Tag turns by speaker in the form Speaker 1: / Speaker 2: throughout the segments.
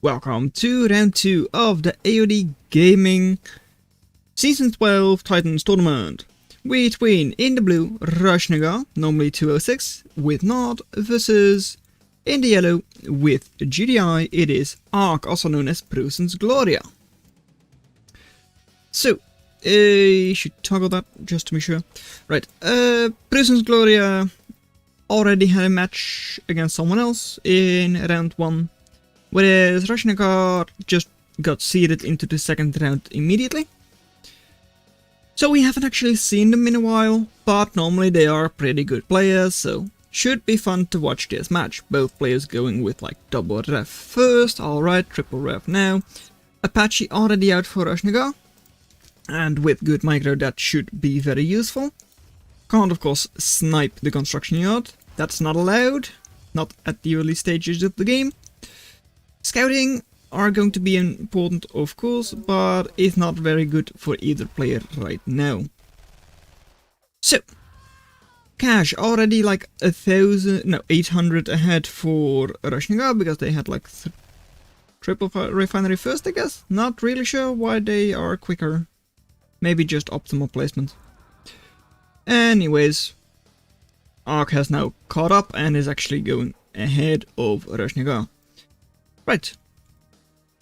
Speaker 1: Welcome to round 2 of the AOD Gaming Season 12 Titans Tournament between, in the blue, Rashnagar, normally 206, with Nod, versus, in the yellow, with GDI, it is Ark, also known as Prussia's Gloria. So, should toggle that just to be sure. Right, Prussia's Gloria already had a match against someone else in round 1. Whereas Rashnagar just got seeded into the second round immediately. So we haven't actually seen them in a while, but normally they are pretty good players, so should be fun to watch this match. Both players going with like double ref first, alright, triple ref now. Apache already out for Rashnagar, and with good micro that should be very useful. Can't of course snipe the construction yard, that's not allowed, not at the early stages of the game. Scouting are going to be important, of course, but it's not very good for either player right now. So, cash already like 800 ahead for Rashnagar because they had like triple refinery first, I guess. Not really sure why they are quicker. Maybe just optimal placement. Anyways, Ark has now caught up and is actually going ahead of Rashnagar. Right,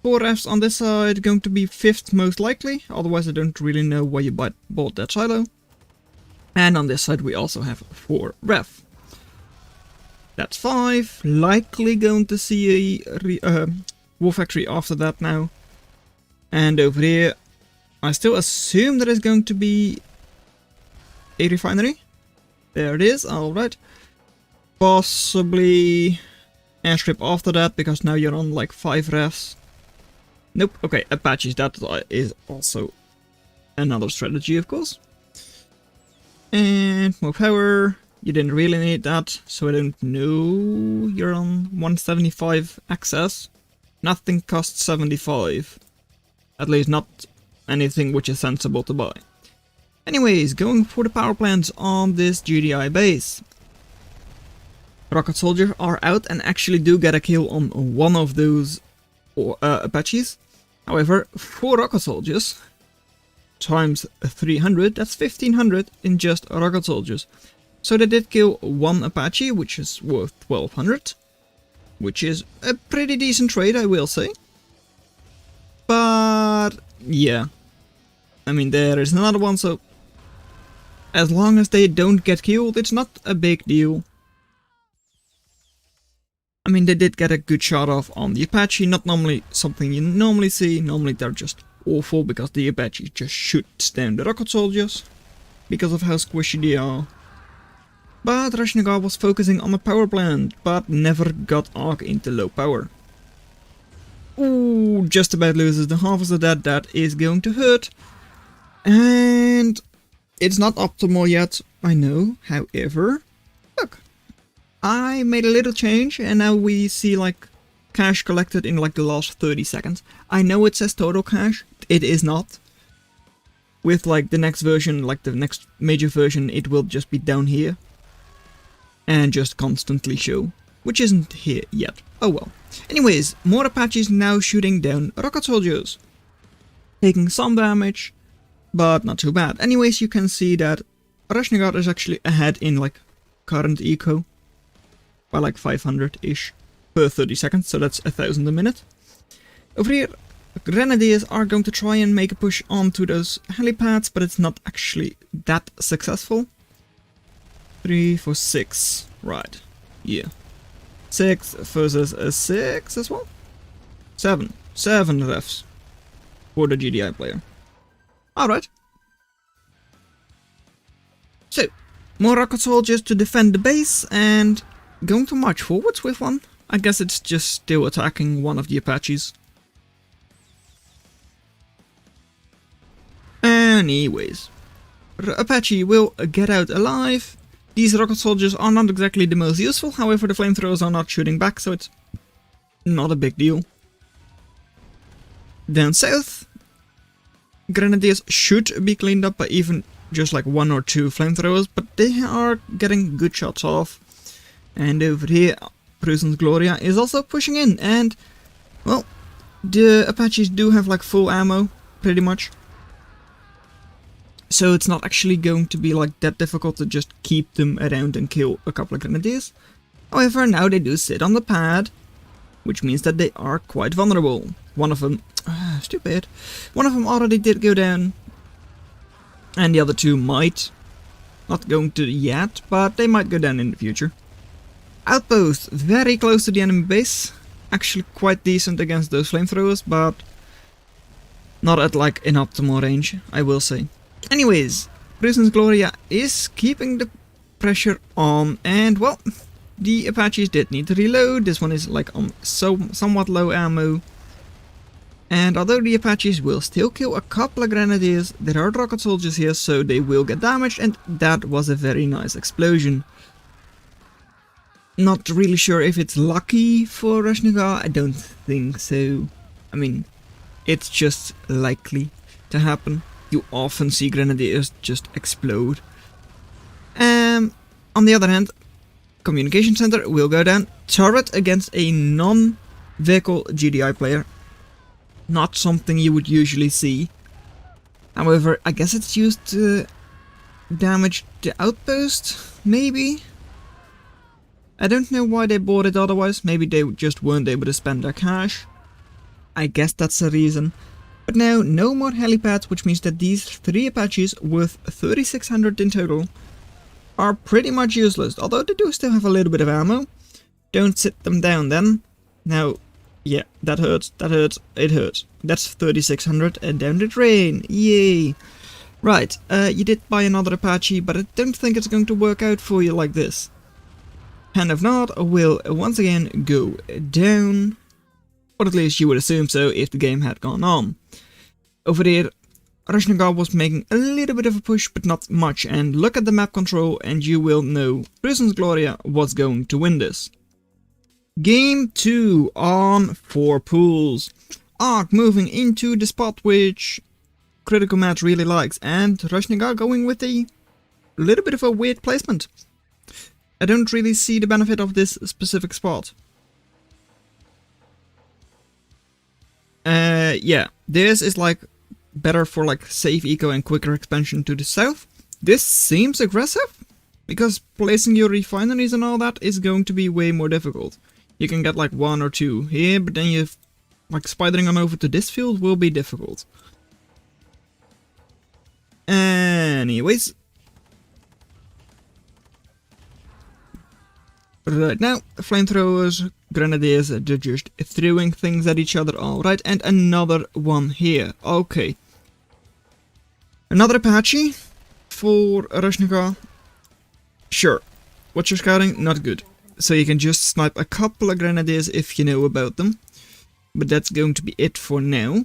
Speaker 1: 4 refs on this side, going to be 5th most likely, otherwise I don't really know why you bought that silo. And on this side we also have 4 ref. That's 5, likely going to see a war factory after that now. And over here, I still assume there is going to be a refinery. There it is, alright. Possibly airstrip after that, because now you're on like 5 refs. Nope, okay, apaches, that is also another strategy, of course. And more power, you didn't really need that, so I don't know, you're on 175 access. Nothing costs 75. At least not anything which is sensible to buy. Anyways, going for the power plants on this GDI base. Rocket soldiers are out and actually do get a kill on one of those apaches. However, 4 rocket soldiers times 300, that's 1500 in just rocket soldiers. So they did kill 1 apache, which is worth 1200, which is a pretty decent trade, I will say. But yeah, I mean, there is another one, so as long as they don't get killed, it's not a big deal. I mean, they did get a good shot off on the Apache, not normally something you normally see. Normally they're just awful because the Apache just shoots down the rocket soldiers because of how squishy they are. But Rashnagar was focusing on the power plant, but never got Ark into low power. Ooh, just about loses the half of that, that is going to hurt. And it's not optimal yet, I know, however, look. I made a little change and now we see like cash collected in like the last 30 seconds. I know it says total cash, it is not. With like the next version, like the next major version, it will just be down here. And just constantly show, which isn't here yet. Oh well. Anyways, more Apaches now shooting down rocket soldiers. Taking some damage, but not too bad. Anyways, you can see that Rashnagar is actually ahead in like current eco. By like 500-ish per 30 seconds, so that's 1000 a minute. Over here, Grenadiers are going to try and make a push onto those helipads, but it's not actually that successful. 3 for 6, right, yeah. 6 versus a 6 as well? 7 refs for the GDI player. Alright. So, more rocket soldiers to defend the base, and going to march forwards with one. I guess it's just still attacking one of the Apaches. Anyways, Apache will get out alive. These rocket soldiers are not exactly the most useful, however the flamethrowers are not shooting back, so it's not a big deal. Down south, Grenadiers should be cleaned up by even just like 1 or 2 flamethrowers, but they are getting good shots off. And over here, Prussia's Gloria is also pushing in, and, well, The Apaches do have like full ammo, pretty much. So it's not actually going to be like that difficult to just keep them around and kill a couple of grenadiers. However, now they do sit on the pad, which means that they are quite vulnerable. One of them, stupid, one of them already did go down, and the other two might. Not going to yet, but they might go down in the future. Outpost, very close to the enemy base. Actually quite decent against those flamethrowers, but not at like an optimal range, I will say. Anyways, Prussia's Gloria is keeping the pressure on, and well, the Apaches did need to reload. This one is like on somewhat low ammo. And although the Apaches will still kill a couple of grenadiers, there are rocket soldiers here, so they will get damaged, and that was a very nice explosion. Not really sure if it's lucky for Rashnagar, I don't think so. I mean, it's just likely to happen. You often see grenadiers just explode. On the other hand, communication center will go down. Turret against a non-vehicle GDI player. Not something you would usually see. However, I guess it's used to damage the outpost, maybe? I don't know why they bought it otherwise. Maybe they just weren't able to spend their cash. I guess that's the reason. But now, no more helipads, which means that these 3 Apaches, worth 3,600 in total, are pretty much useless. Although they do still have a little bit of ammo. Don't sit them down then. Now, yeah, that hurts, it hurts. That's 3,600 and down the drain. Yay! Right, you did buy another Apache, but I don't think it's going to work out for you like this. And if not, will once again go down. Or at least you would assume so if the game had gone on. Over there, Rashnagar was making a little bit of a push, but not much. And look at the map control and you will know Prussia's Gloria was going to win this. Game 2 on 4 pools. Ark moving into the spot which Critical Matt really likes. And Rashnagar going with a little bit of a weird placement. I don't really see the benefit of this specific spot. Yeah, this is like better for like safe eco and quicker expansion to the south. This seems aggressive, because placing your refineries and all that is going to be way more difficult. You can get like 1 or 2 here, but then you've like spidering on over to this field will be difficult. Anyways. Right now, flamethrowers, grenadiers, they're just throwing things at each other, alright, and another one here, okay. Another Apache for Rashnagar. Sure. What's your scouting? Not good. So you can just snipe a couple of grenadiers if you know about them. But that's going to be it for now.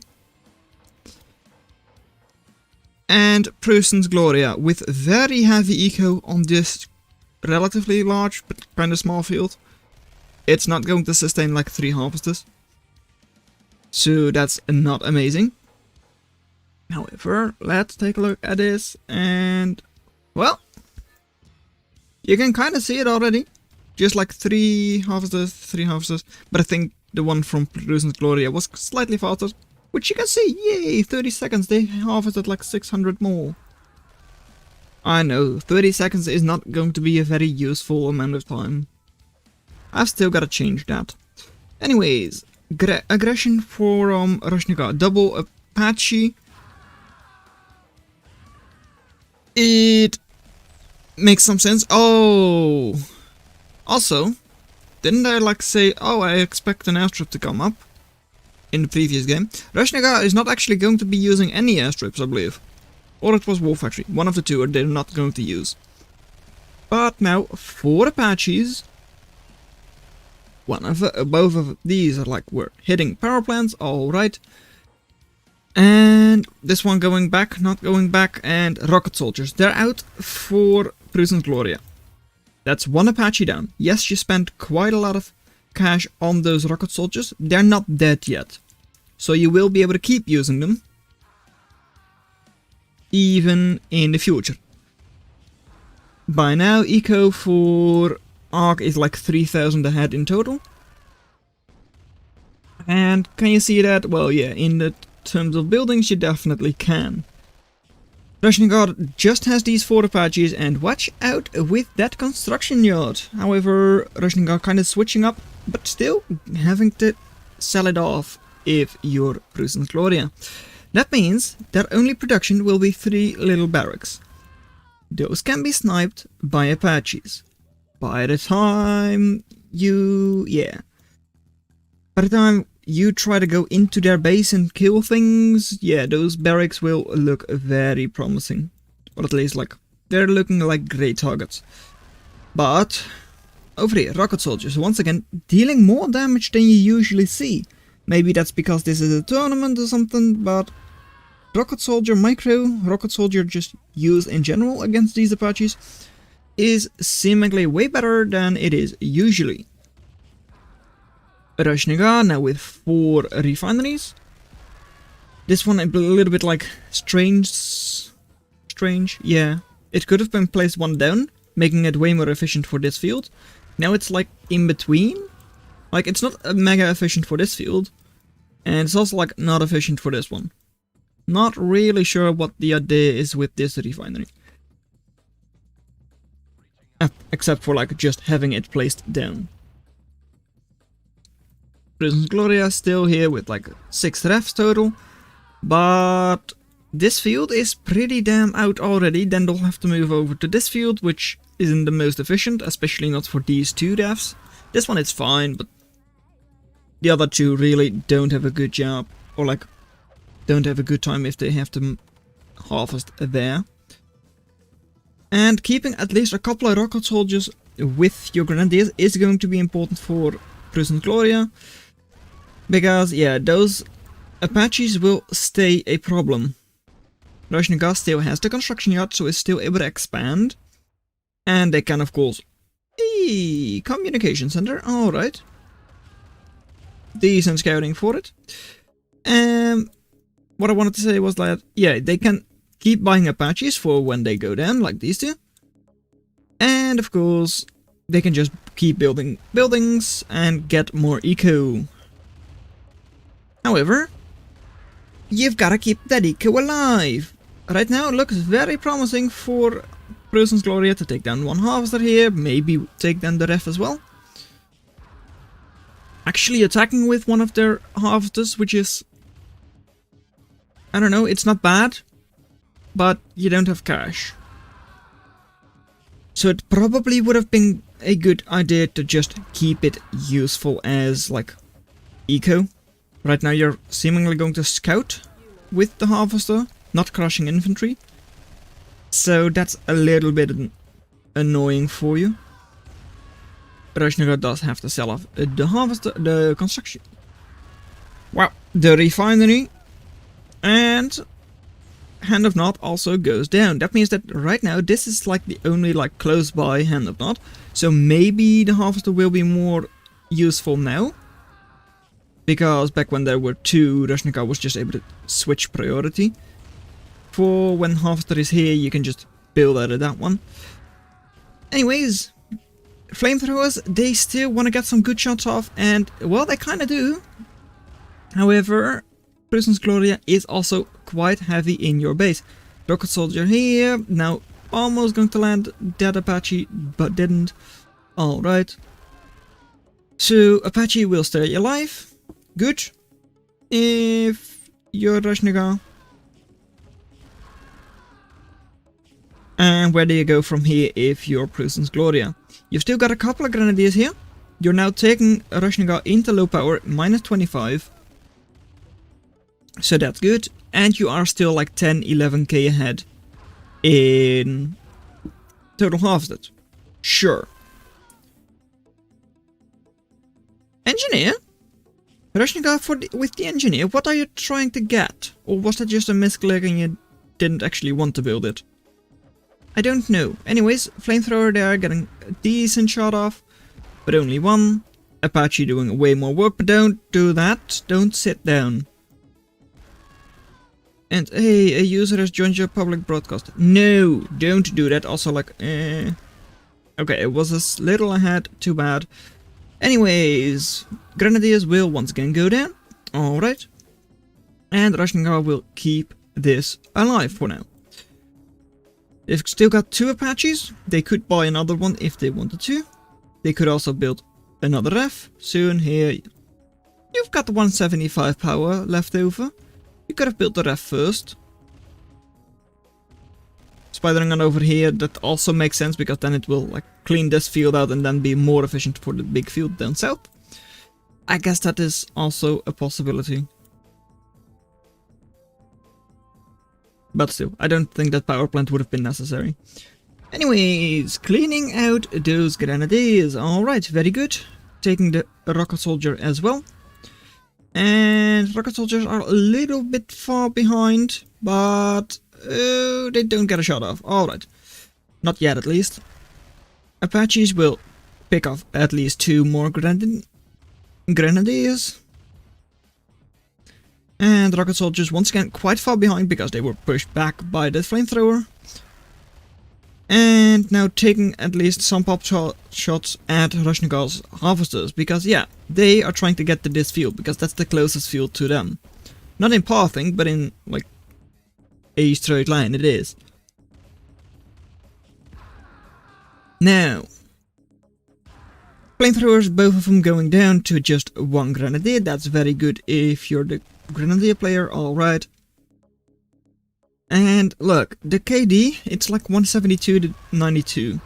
Speaker 1: And Prussia's Gloria with very heavy eco on this relatively large but kind of small field. It's not going to sustain like 3 harvesters. So that's not amazing. However, let's take a look at this and, well, you can kind of see it already. Just like 3 harvesters, but I think the one from Prussia's Gloria was slightly faster. Which you can see, yay, 30 seconds, they harvested like 600 more. I know, 30 seconds is not going to be a very useful amount of time. I've still got to change that. Anyways, aggression from Rashnagar, double Apache. It makes some sense. Oh! Also, didn't I like say, oh, I expect an airstrip to come up in the previous game? Rashnagar is not actually going to be using any airstrips, I believe. Or it was War Factory. One of the two they're not going to use. But now, 4 Apaches. Both of these are like we're hitting power plants, alright. And this one going back, not going back, and rocket soldiers. They're out for Prussia's Gloria. That's 1 Apache down. Yes, you spent quite a lot of cash on those rocket soldiers. They're not dead yet. So you will be able to keep using them. Even in the future. By now, eco for Ark is like 3,000 ahead in total. And can you see that? Well, yeah, in the terms of buildings, you definitely can. Rashnagar just has these 4 apaches, and watch out with that construction yard. However, Rashnagar kind of switching up, but still having to sell it off if you're Prussian Gloria. That means their only production will be 3 little barracks. Those can be sniped by apaches. By the time you try to go into their base and kill things, yeah, those barracks will look very promising. Or at least, like, they're looking like great targets. But over here, rocket soldiers, once again, dealing more damage than you usually see. Maybe that's because this is a tournament or something, but rocket soldier just used in general against these apaches is seemingly way better than it is usually. Rashnagar now with 4 refineries. This one a little bit like strange, yeah. It could have been placed one down, making it way more efficient for this field. Now it's like in between. Like, it's not mega efficient for this field, and it's also like not efficient for this one. Not really sure what the idea is with this refinery. Except for like just having it placed down. Prussian Gloria still here with like 6 refs total. But this field is pretty damn out already. Then they'll have to move over to this field, which isn't the most efficient, especially not for these 2 refs. This one is fine, but the other 2 really don't have a good job. Or like, don't have a good time if they have to harvest there. And keeping at least a couple of rocket soldiers with your grenadiers is going to be important for Prussian Gloria. Because, yeah, those apaches will stay a problem. Rashnagar still has the construction yard, so is still able to expand. And they can, of course... communication center, alright. Decent scouting for it. What I wanted to say was that, yeah, they can keep buying apaches for when they go down, like these 2. And, of course, they can just keep building buildings and get more eco. However, you've got to keep that eco alive. Right now it looks very promising for Prussian Gloria to take down one harvester here, maybe take down the ref as well. Actually attacking with one of their harvesters, which is... I don't know, it's not bad, but you don't have cash. So it probably would have been a good idea to just keep it useful as, like, eco. Right now you're seemingly going to scout with the harvester, not crushing infantry. So that's a little bit annoying for you. Rashnagar does have to sell off the harvester, the construction. Wow, the refinery. And Hand of Nod also goes down. That means that right now this is like the only like close by Hand of Nod. So maybe the harvester will be more useful now. Because back when there were 2, Rashnagar was just able to switch priority. For when harvester is here, you can just build out of that one. Anyways, flamethrowers, they still want to get some good shots off, and well, they kind of do. However, Prussian Gloria is also quite heavy in your base. Rocket soldier here, now almost going to land that Apache, but didn't. Alright. So, Apache will stay alive. Good. If you're Rashnagar. And where do you go from here if you're Prussian Gloria? You've still got a couple of grenadiers here. You're now taking Rashnagar into low power, minus 25. So that's good. And you are still like 10-11k ahead in total harvested. Sure. Engineer? Rashnagar, with the engineer, what are you trying to get? Or was that just a misclick and you didn't actually want to build it? I don't know. Anyways, flamethrower there, getting a decent shot off, but only 1. Apache doing way more work, but don't do that. Don't sit down. And hey, a user has joined your public broadcast. No, don't do that. Also like, Okay, it was a little ahead, too bad. Anyways, Grenadiers will once again go down. Alright. And Rashnagar will keep this alive for now. They've still got 2 apaches. They could buy another one if they wanted to. They could also build another ref. Soon here, you've got 175 power left over. You could have built the ref first. Spidering on over here, that also makes sense because then it will like clean this field out and then be more efficient for the big field down south. I guess that is also a possibility. But still, I don't think that power plant would have been necessary. Anyways, cleaning out those grenadiers. Alright, very good. Taking the rocket soldier as well. And rocket soldiers are a little bit far behind, but they don't get a shot off. Alright. Not yet, at least. Apaches will pick off at least 2 more grenadiers. And rocket soldiers once again quite far behind because they were pushed back by the flamethrower. And now taking at least some pop shots at Rashnagar's harvesters, because yeah, they are trying to get to this field because that's the closest field to them. Not in pathing, but in like a straight line it is. Now, flamethrowers, both of them going down to just 1 grenadier. That's very good if you're the grenadier player, alright. And look, the KD, it's like 172 to 92.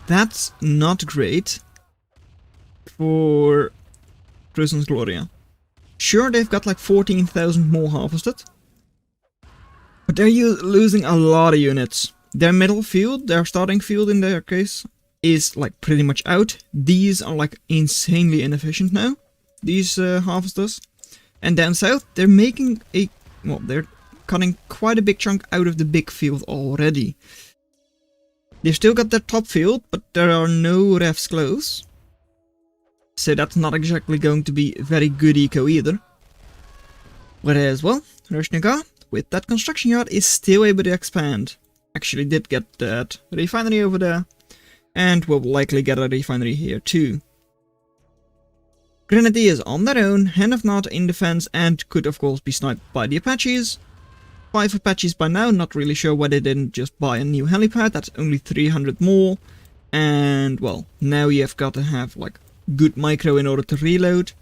Speaker 1: That's not great for Prussia's Gloria. Sure, they've got like 14,000 more harvested, but they're losing a lot of units. Their middle field, their starting field in their case, is like pretty much out. These are like insanely inefficient now, these harvesters. And down south, they're making a, well, they're cutting quite a big chunk out of the big field already. They've still got their top field, but there are no refs close. So that's not exactly going to be very good eco either. Whereas, well, Rashnagar, with that construction yard, is still able to expand. Actually did get that refinery over there, and will likely get a refinery here too. Grenadiers on their own, hand of not in defense, and could of course be sniped by the Apaches. 5 Apaches by now, not really sure why they didn't just buy a new helipad, that's only 300 more. And well, now you've got to have like good micro in order to reload.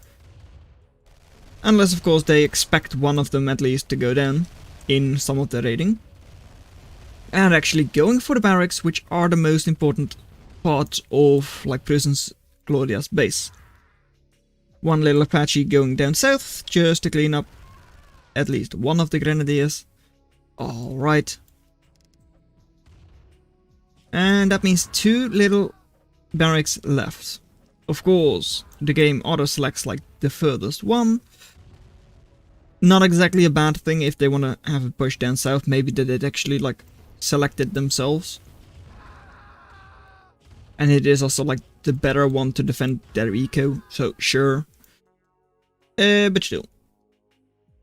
Speaker 1: Unless of course they expect one of them at least to go down in some of the raiding. And actually going for the barracks, which are the most important part of like Prussia's Gloria's base. 1 little Apache going down south, just to clean up at least 1 of the grenadiers. Alright. And that means 2 little barracks left. Of course, the game auto-selects like the furthest one. Not exactly a bad thing if they want to have a push down south. Maybe they did actually like select it themselves. And it is also like the better one to defend their eco, so sure. But still.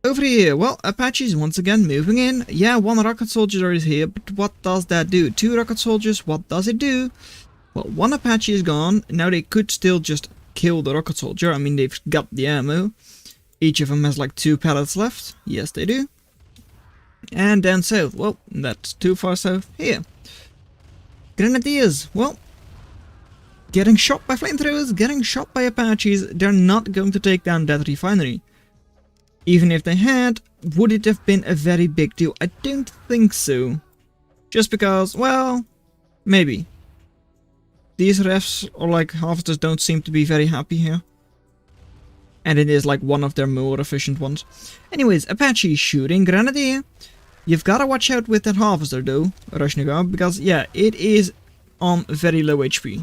Speaker 1: Over here, well, Apaches once again moving in. Yeah, 1 rocket soldier is here, but what does that do? 2 rocket soldiers, what does it do? Well, 1 Apache is gone. Now they could still just kill the rocket soldier. I mean, they've got the ammo. Each of them has like 2 pellets left. Yes, they do. And down south, well, that's too far south here. Grenadiers, well, getting shot by flamethrowers, getting shot by Apaches, they're not going to take down that refinery. Even if they had, would it have been a very big deal? I don't think so. Just because, well, maybe. These refs or like harvesters don't seem to be very happy here. And it is like one of their more efficient ones. Anyways, Apache shooting grenadier. You've gotta watch out with that harvester though, Rashnagar, because yeah, it is on very low HP.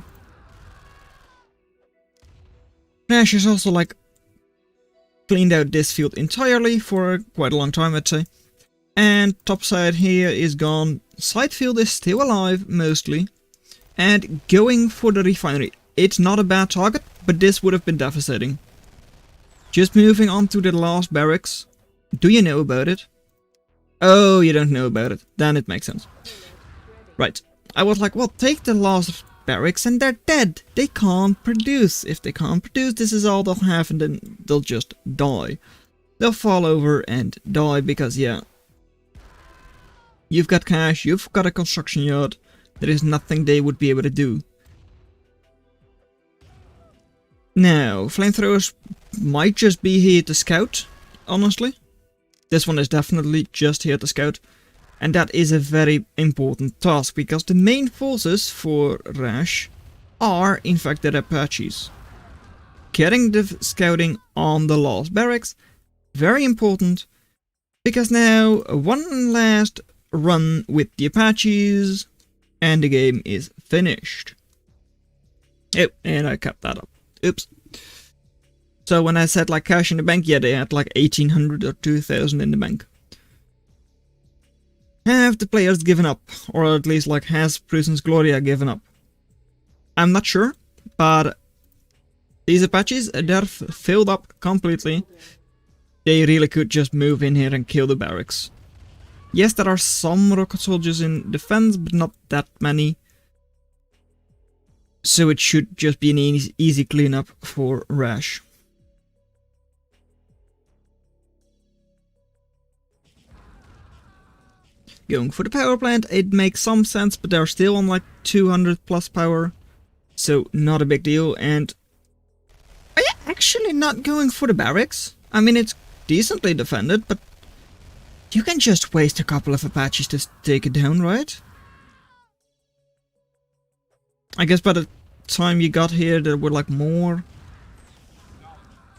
Speaker 1: Rash is also like cleaned out this field entirely for quite a long time, I'd say. And top side here is gone. Side field is still alive, mostly. And going for the refinery. It's not a bad target, but this would have been devastating. Just moving on to the last barracks. Do you know about it? Oh, you don't know about it. Then it makes sense. Right. I was like, well, take the last barracks and they're dead. They can't produce. If they can't produce, this is all they'll have and then they'll just die. they'll fall over and die because, yeah, you've got cash, you've got a construction yard, there is nothing they would be able to do. Now, flamethrowers might just be here to scout, honestly. This one is definitely just here to scout. And that is a very important task, because the main forces for Rash are in fact the apaches. Getting the scouting on the last barracks, very important, because now one last run with the apaches and the game is finished. Oh, and I kept that up. Oops. So when I said like cash in the bank, yeah, they had like 1800 or 2000 in the bank. Have the players given up? Or at least like has Prussia's Gloria given up? I'm not sure, but these apaches, they're filled up completely. They really could just move in here and kill the barracks. Yes, there are some rocket soldiers in defense, but not that many. So it should just be an easy cleanup for Rash. Going for the power plant, it makes some sense, but they're still on like 200 plus power. So not a big deal. And are you actually not going for the barracks? I mean, it's decently defended, but you can just waste a couple of apaches to take it down, right? I guess by the time you got here there were like more.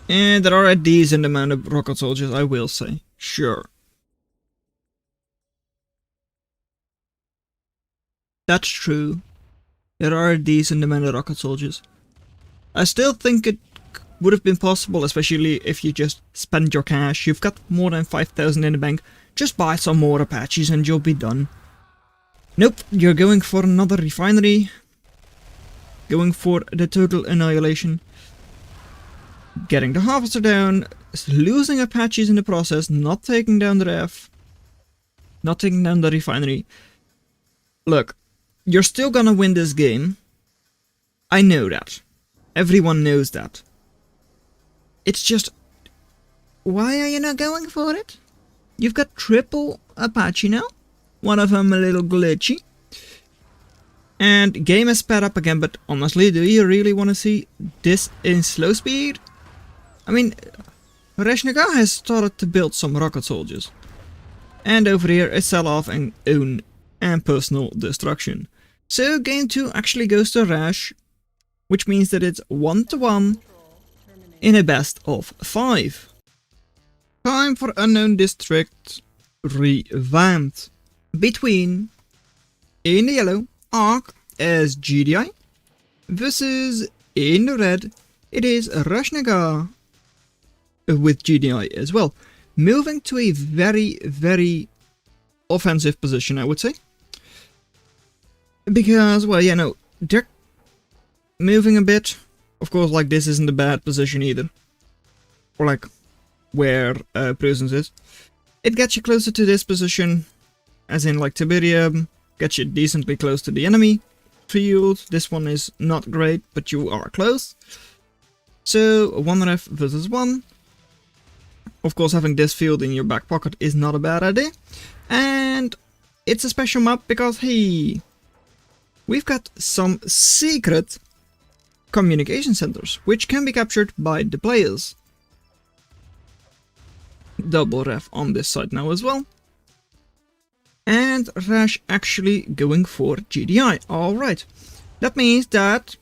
Speaker 1: And there are a decent amount of rocket soldiers, I will say. Sure. That's true. There are a decent amount of rocket soldiers. I still think it would have been possible, especially if you just spend your cash. You've got more than 5,000 in the bank. Just buy some more apaches and you'll be done. Nope, you're going for another refinery. Going for the total annihilation. Getting the harvester down. Losing apaches in the process. Not taking down the ref. Not taking down the refinery. Look. You're still gonna win this game. I know that. Everyone knows that. It's just... why are you not going for it? You've got triple Apache now. One of them a little glitchy. And game is sped up again, but honestly, do you really want to see this in slow speed? I mean, Rashnagar has started to build some rocket soldiers. And over here is sell-off and own and personal destruction. So game 2 actually goes to Rash, which means that it's 1-1 in a best of 5. Time for Unknown District revamped. Between, in the yellow, Ark as GDI, versus in the red, it is Rashnagar with GDI as well. Moving to a very, very offensive position, I would say. Because, well, yeah, no, they're moving a bit. Of course, like, this isn't a bad position either. Or, like, where Prisons is. It gets you closer to this position, as in, like, Tiberium. Gets you decently close to the enemy field. This one is not great, but you are close. So, 1 ref versus 1. Of course, having this field in your back pocket is not a bad idea. And it's a special map because, hey, we've got some secret communication centers, which can be captured by the players. Double ref on this side now as well. And Rash actually going for GDI. Alright. That means that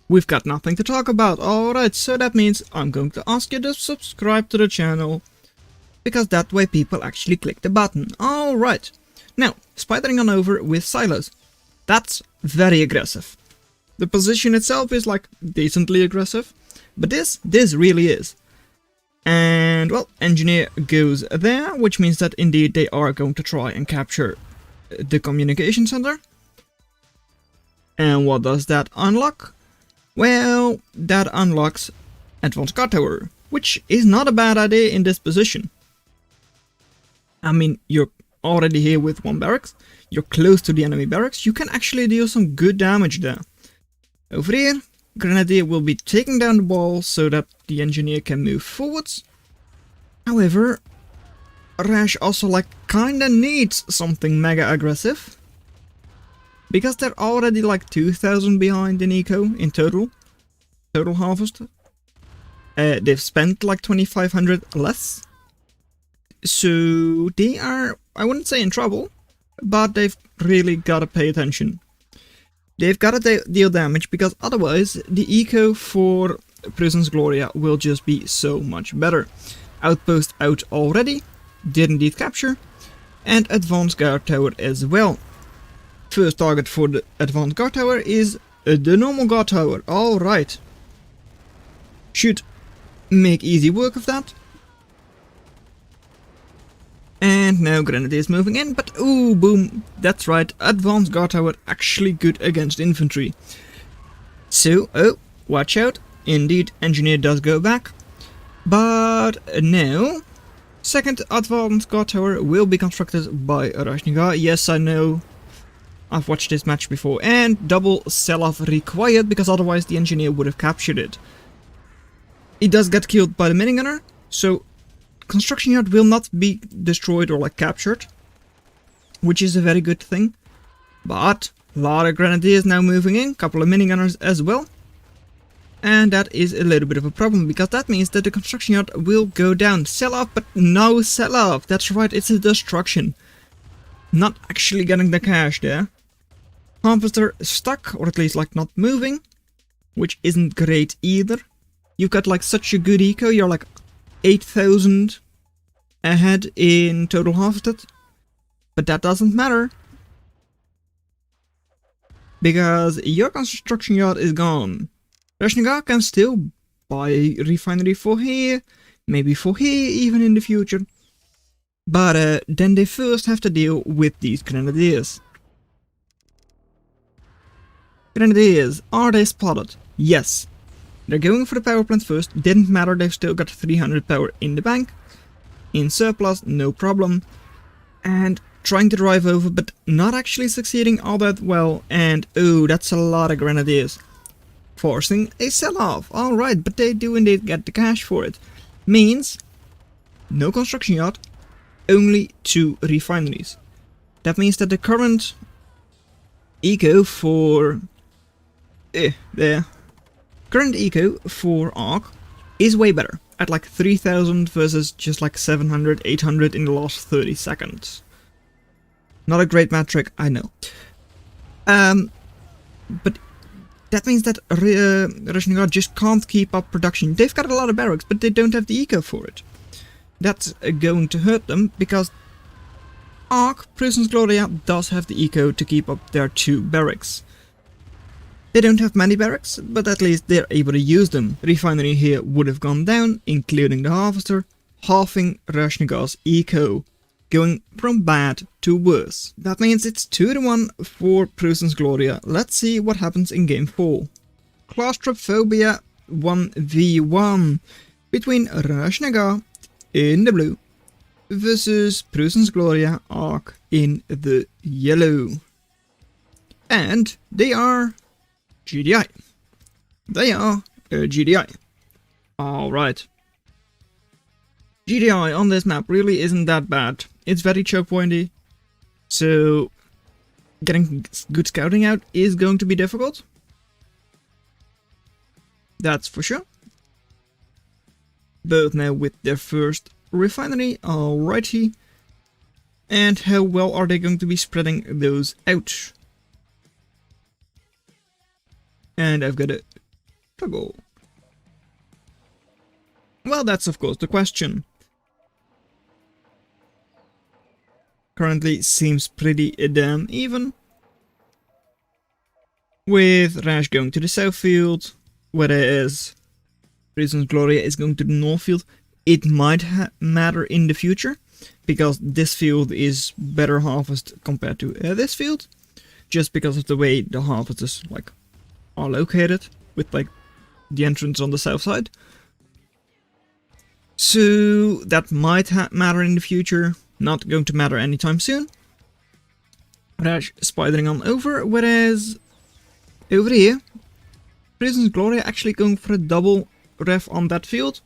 Speaker 1: we've got nothing to talk about. Alright, so that means I'm going to ask you to subscribe to the channel, because that way people actually click the button. Alright. Now, spidering on over with silos. That's very aggressive. The position itself is like decently aggressive, but this really is. And well, engineer goes there, which means that indeed they are going to try and capture the communication center. And what does that unlock? Well, that unlocks advanced guard tower, which is not a bad idea in this position. I mean, you're already here with 1 barracks, you're close to the enemy barracks, you can actually deal some good damage there. Over here, Grenadier will be taking down the wall so that the engineer can move forwards. However, Rash also like kinda needs something mega aggressive. Because they're already like 2000 behind in eco in total harvest. They've spent like 2500 less. So they are, I wouldn't say in trouble, but they've really gotta pay attention. They've gotta deal damage, because otherwise the eco for Prison's Gloria will just be so much better. Outpost out already, did indeed capture, and advanced guard tower as well. First target for the advanced guard tower is the normal guard tower. Alright. Should make easy work of that. And now Grenadiers moving in, but ooh, boom, that's right, advanced guard tower actually good against infantry. So, oh, watch out, indeed, engineer does go back. But now, second advanced guard tower will be constructed by Rashnagar. Yes, I know, I've watched this match before, and double sell-off required, because otherwise the engineer would have captured it. He does get killed by the minigunner, so construction yard will not be destroyed or like captured, which is a very good thing. But a lot of grenadiers now moving in, couple of minigunners as well, and that is a little bit of a problem, because that means that the construction yard will go down. Sell off, but no sell off. That's right, it's a destruction. Not actually getting the cash there. Harvester stuck, or at least like not moving, which isn't great either. You've got like such a good eco, you're like 8000 ahead in total harvested, but that doesn't matter, because your construction yard is gone. Rashnagar can still buy a refinery for here, maybe for here even in the future, but then they first have to deal with these grenadiers. Grenadiers, are they spotted? Yes. They're going for the power plant first, didn't matter, they've still got 300 power in the bank. In surplus, no problem. And trying to drive over, but not actually succeeding all that well. And oh, that's a lot of grenadiers. Forcing a sell-off, alright, but they do indeed get the cash for it. Means, no construction yard, only 2 refineries. That means that the current eco for... Current eco for Ark is way better, at like 3000 versus just like 700, 800 in the last 30 seconds. Not a great metric, I know. But that means that Rashnagar just can't keep up production. They've got a lot of barracks, but they don't have the eco for it. That's going to hurt them, because Ark, Prison's Gloria, does have the eco to keep up their 2 barracks. They don't have many barracks, but at least they're able to use them. Refinery here would have gone down, including the harvester, halving Rashnagar's eco, going from bad to worse. That means it's 2-1 for Prison's Gloria. Let's see what happens in game 4. Claustrophobia 1v1 between Rashnagar in the blue versus Prison's Gloria Ark in the yellow. And they are GDI. They are GDI. Alright. GDI on this map really isn't that bad. It's very choke pointy, so getting good scouting out is going to be difficult. That's for sure. Both now with their first refinery, alrighty. And how well are they going to be spreading those out? And I've got a toggle. Well, that's of course the question. Currently seems pretty damn even. With Rash going to the south field, whereas Prison's Gloria is going to the north field. It might matter in the future, because this field is better harvested compared to this field, just because of the way the harvesters like are located, with like the entrance on the south side. So that might matter in the future, not going to matter anytime soon. Rash spidering on over, whereas over here, Prison's Gloria actually going for a double ref on that field.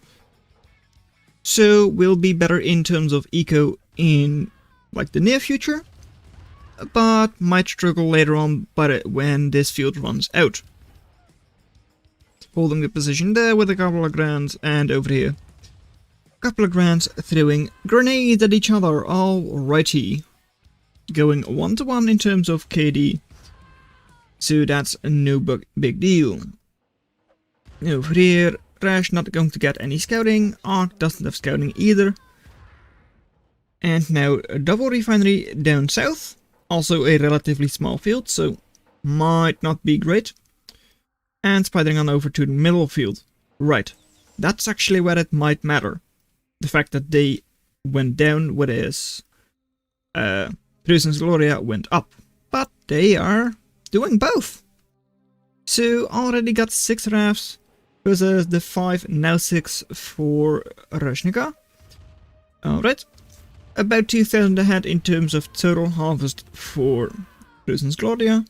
Speaker 1: So we'll be better in terms of eco in like the near future, but might struggle later on when this field runs out. Holding the position there with a couple of grands, and over here. Couple of grands throwing grenades at each other, alrighty. Going 1-to-1 in terms of KD. So that's no big deal. Over here, Rash not going to get any scouting, Ark doesn't have scouting either. And now a double refinery down south, also a relatively small field, so might not be great. And spidering on over to the middle field. Right, that's actually where it might matter. The fact that they went down, whereas Prussia's Gloria went up. But they are doing both. So already got 6 rafts versus the 5, now 6 for Rashnagar. Alright. About 2,000 ahead in terms of total harvest for Prussia's Gloria.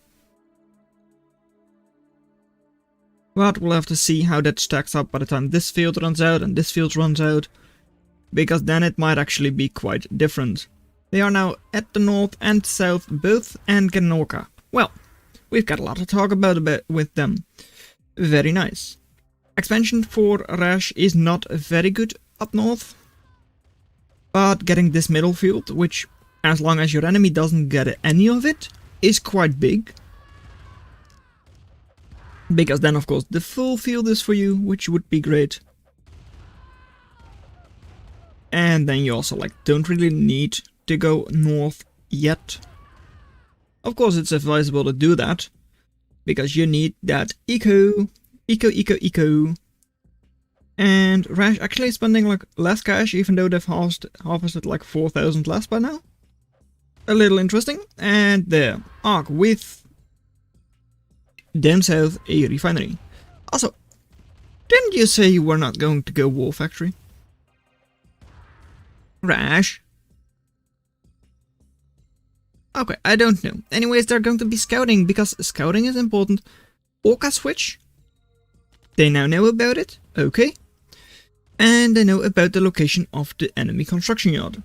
Speaker 1: But we'll have to see how that stacks up by the time this field runs out and this field runs out. Because then it might actually be quite different. They are now at the north and south both and get an orca. Well, we've got a lot to talk about with them. Very nice. Expansion for Rash is not very good up north. But getting this middle field, which as long as your enemy doesn't get any of it, is quite big. Because then of course the full field is for you, which would be great. And then you also don't really need to go north yet. Of course it's advisable to do that, because you need that eco. And Rash actually spending less cash, even though they've harvested 4,000 less by now. A little interesting. And there, Ark with down south a refinery. Also, didn't you say you were not going to go war factory? Rash? Okay, I don't know. Anyways, they're going to be scouting, because scouting is important. Orca switch? They now know about it, okay. And they know about the location of the enemy construction yard.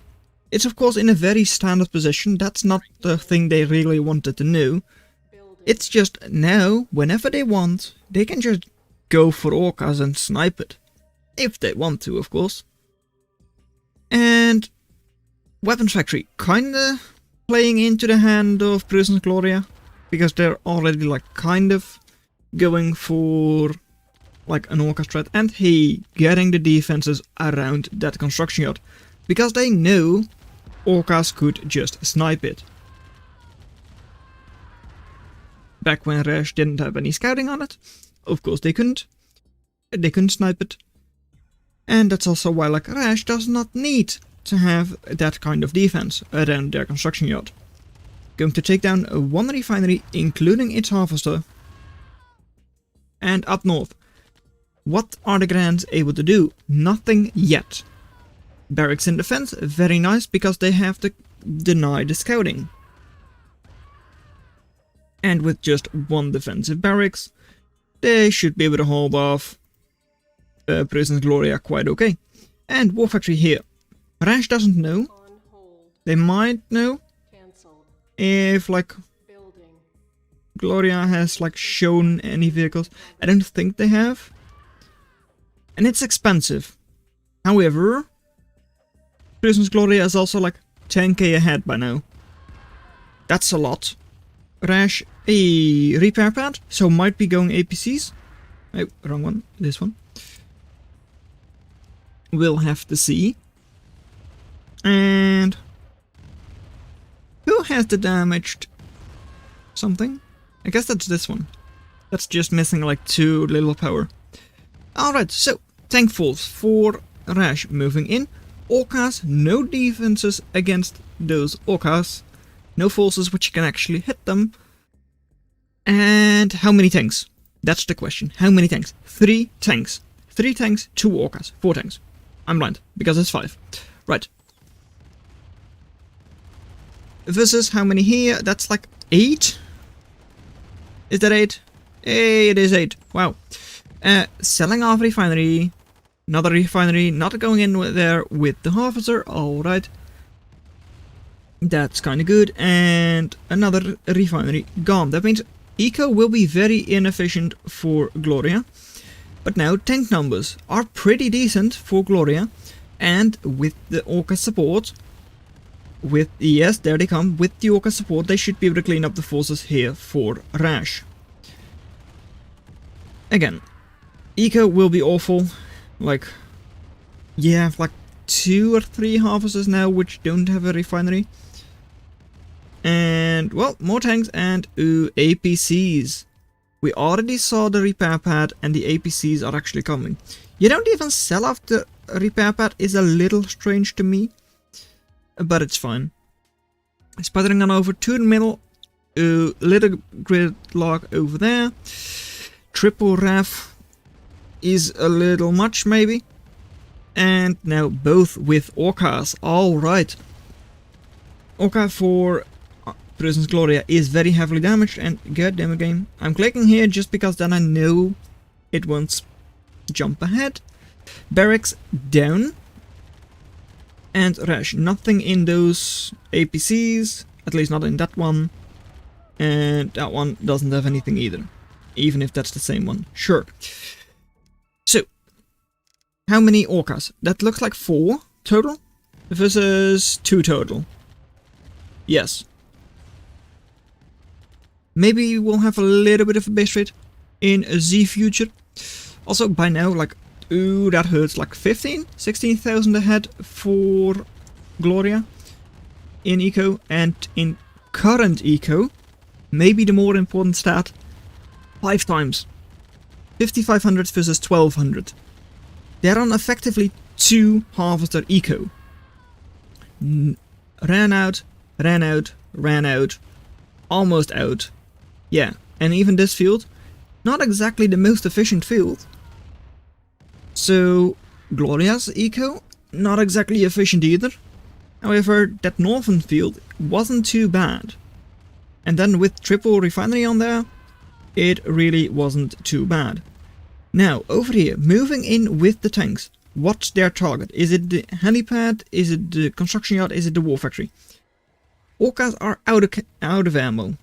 Speaker 1: It's of course in a very standard position, that's not the thing they really wanted to know. It's just now, whenever they want, they can just go for orcas and snipe it. If they want to, of course. And weapons factory kinda playing into the hand of Prussia's Gloria, because they're already kind of going for an orca threat, and hey, getting the defenses around that construction yard, because they know orcas could just snipe it. Back when Rash didn't have any scouting on it, of course they couldn't snipe it. And that's also why Rash does not need to have that kind of defense around their construction yard. Going to take down 1 refinery, including its harvester. And up north, what are the Grands able to do? Nothing yet. Barracks in defense, very nice, because they have to deny the scouting. And with just 1 defensive barracks, they should be able to hold off Prussia's Gloria quite okay. And war factory here. Rash doesn't know. They might know if Gloria has shown any vehicles. I don't think they have. And it's expensive. However, Prussia's Gloria is also 10k ahead by now. That's a lot. Rash a repair pad, so might be going APCs. Oh, wrong one. This one. We'll have to see. And who has the damaged something? I guess that's this one. That's just missing 2 little power. Alright, so thankful for Rash moving in. Orcas, no defenses against those orcas. No forces which can actually hit them. And how many tanks? That's the question. How many tanks? 3 tanks. 3 tanks, 2 orcas. 4 tanks. I'm blind, because it's 5. Right. Versus how many here? That's 8? Is that 8? Hey, it is 8. Wow. Selling off refinery. Another refinery not going in there with the harvester. Alright. That's kind of good. And another refinery gone. That means eco will be very inefficient for Gloria. But now tank numbers are pretty decent for Gloria. And with the Orca support, yes, there they come. With the Orca support, they should be able to clean up the forces here for Rash. Again, eco will be awful. Like, yeah, like 2 or 3 harvesters now which don't have a refinery. And, well, more tanks and, ooh, APCs. We already saw the repair pad and the APCs are actually coming. You don't even sell off the repair pad is a little strange to me. But it's fine. Sputtering on over to the middle. Ooh, little gridlock over there. Triple ref is a little much maybe. And now both with Orcas. Alright. Orca for Prison's Gloria is very heavily damaged, and goddamn it game. I'm clicking here just because then I know it won't jump ahead. Barracks down. And Rash, nothing in those APCs, at least not in that one. And that one doesn't have anything either. Even if that's the same one. Sure. So, how many Orcas? That looks like 4 total versus 2 total. Yes. Maybe we'll have a little bit of a base rate in the future. Also, by now, like, ooh, that hurts, like 16,000 ahead for Gloria in eco, and in current eco, maybe the more important stat, 5 times. 5,500 versus 1,200. They're on effectively 2 harvester eco. Ran out, almost out. Yeah, and even this field, not exactly the most efficient field. So, Gloria's eco, not exactly efficient either. However, that northern field wasn't too bad. And then with triple refinery on there, it really wasn't too bad. Now, over here, moving in with the tanks. What's their target? Is it the helipad? Is it the construction yard? Is it the war factory? Orcas are out of ammo.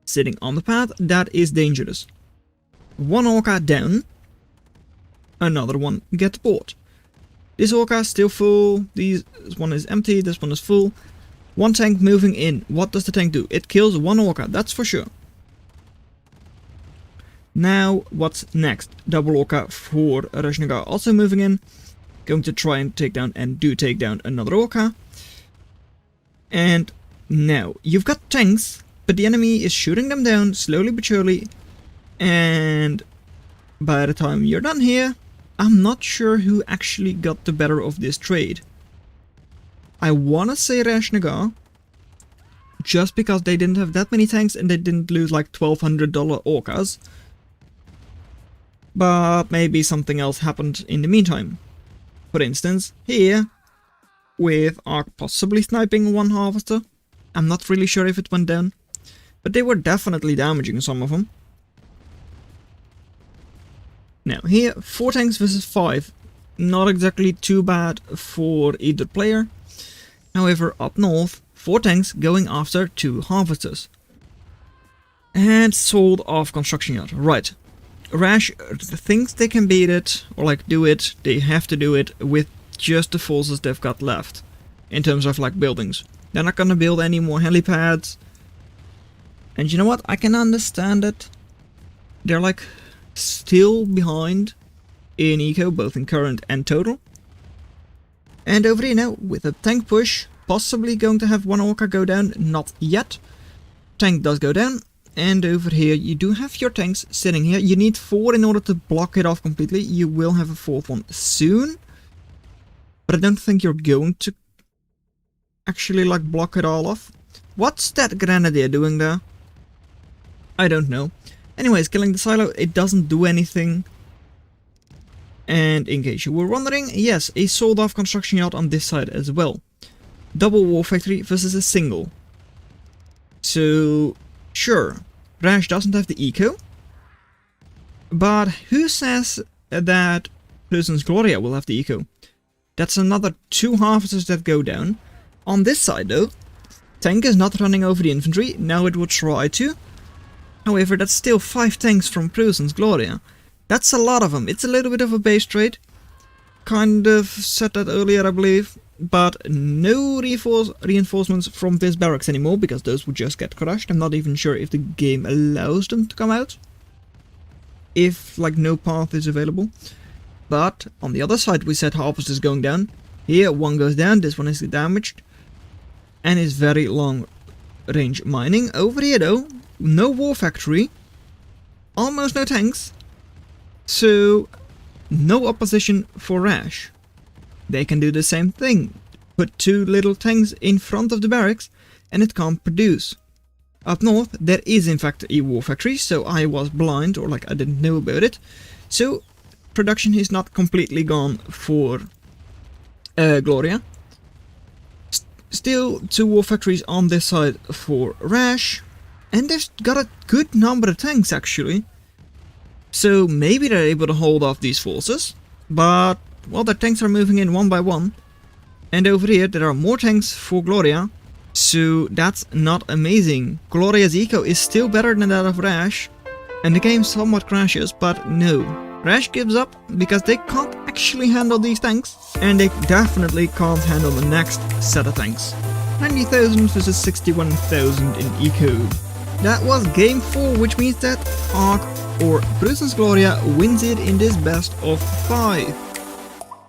Speaker 1: Sitting on the path, that is dangerous. 1 Orca down. Another one get bought. This Orca is still full. This one is empty. This one is full. 1 tank moving in. What does the tank do? It kills 1 Orca, that's for sure. Now, what's next? Double Orca for Rashnagar also moving in. Going to try and take down, and do take down, another Orca. And now, you've got tanks, but the enemy is shooting them down slowly but surely. And by the time you're done here, I'm not sure who actually got the better of this trade. I wanna say Rashnagar, just because they didn't have that many tanks and they didn't lose like $1,200 Orcas. But maybe something else happened in the meantime. For instance, here, with Ark possibly sniping 1 harvester. I'm not really sure if it went down, but they were definitely damaging some of them. Now here, 4 tanks versus 5. Not exactly too bad for either player. However, up north, 4 tanks going after 2 harvesters. And sold off construction yard. Right. Rash thinks they can beat it, or like do it, they have to do it with just the forces they've got left. In terms of like buildings. They're not gonna build any more helipads. And you know what? I can understand it. They're like still behind in eco, both in current and total. And over here now, with a tank push, possibly going to have 1 Orca go down, not yet. Tank does go down. And over here you do have your tanks sitting here. You need 4 in order to block it off completely. You will have a 4th one soon. But I don't think you're going to actually like block it all off. What's that grenadier doing there? I don't know. Anyways, killing the silo, it doesn't do anything. And in case you were wondering, yes, a sold off construction yard on this side as well. Double war factory versus a single. So, sure, Rash doesn't have the eco. But who says that Prussia's Gloria will have the eco. That's another 2 harvesters that go down. On this side though, tank is not running over the infantry, now it would try to. However, that's still 5 tanks from Prussia's Gloria. That's a lot of them, it's a little bit of a base trade. Kind of said that earlier, I believe. But no reinforcements from this barracks anymore, because those would just get crushed. I'm not even sure if the game allows them to come out, if like no path is available. But on the other side we said harvesters going down. Here one goes down, this one is damaged. And is very long range mining. Over here though, no war factory. Almost no tanks. So no opposition for Rash. They can do the same thing. Put 2 little tanks in front of the barracks and it can't produce. Up north there is in fact a war factory, so I was blind, or like I didn't know about it. So production is not completely gone for Gloria. Still 2 war factories on this side for Rash. And they've got a good number of tanks actually. So maybe they're able to hold off these forces. But well, the tanks are moving in one by one. And over here there are more tanks for Gloria. So that's not amazing. Gloria's eco is still better than that of Rash. And the game somewhat crashes, but no. Rash gives up because they can't actually handle these tanks. And they definitely can't handle the next set of tanks. 90,000 versus 61,000 in eco. That was game 4, which means that Ark or Prussia's Gloria wins it in this best of 5.